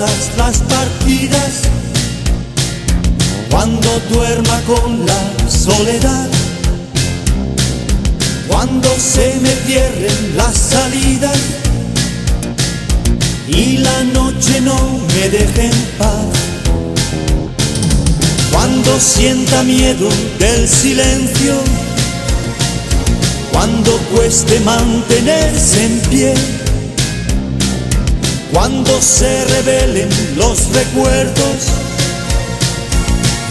todas las partidas, cuando duerma con la soledad, cuando se me cierren las salidas y la noche no me deje en paz, cuando sienta miedo del silencio, cuando cueste mantenerse en pie, cuando se revelen los recuerdos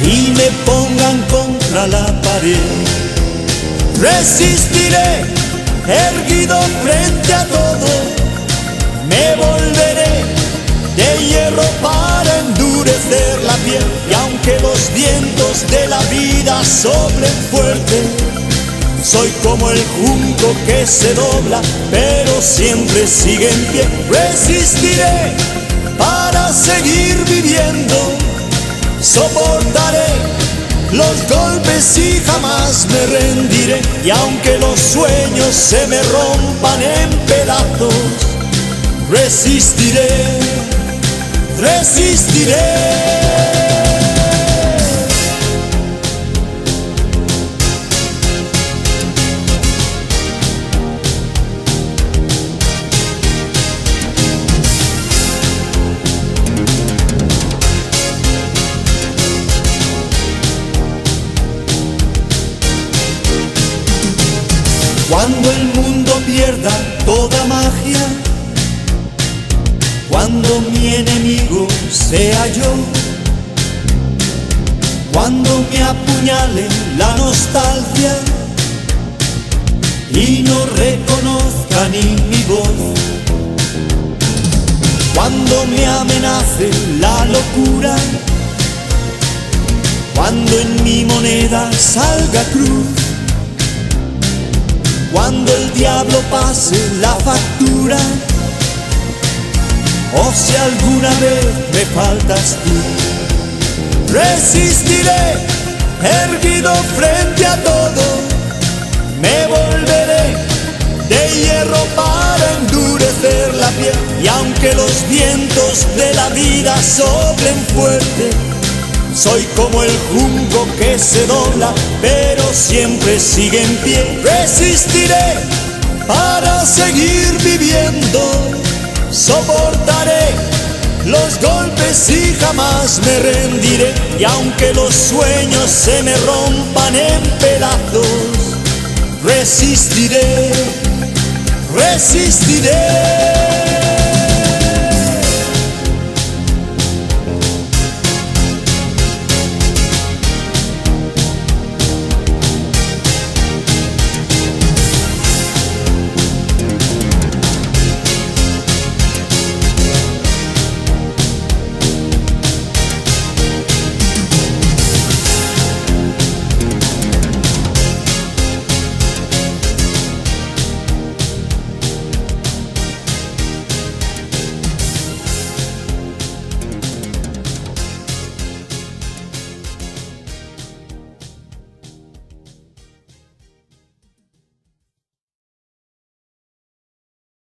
y me pongan contra la pared, resistiré erguido frente a todo, me volveré de hierro para endurecer la piel, y aunque los vientos de la vida soplen fuerte, soy como el junco que se dobla, pero siempre sigue en pie. Resistiré para seguir viviendo, soportaré los golpes y jamás me rendiré. Y aunque los sueños se me rompan en pedazos, resistiré, resistiré. Cuando el mundo pierda toda magia, cuando mi enemigo sea yo, cuando me apuñale la nostalgia y no reconozca ni mi voz, cuando me amenace la locura, cuando en mi moneda salga cruz, cuando el diablo pase la factura, o si alguna vez me faltas tú, resistiré erguido frente a todo, me volveré de hierro para endurecer la piel, y aunque los vientos de la vida soplen fuerte, soy como el junco que se dobla, pero siempre sigue en pie. Resistiré para seguir viviendo, soportaré los golpes y jamás me rendiré. Y aunque los sueños se me rompan en pedazos, resistiré, resistiré.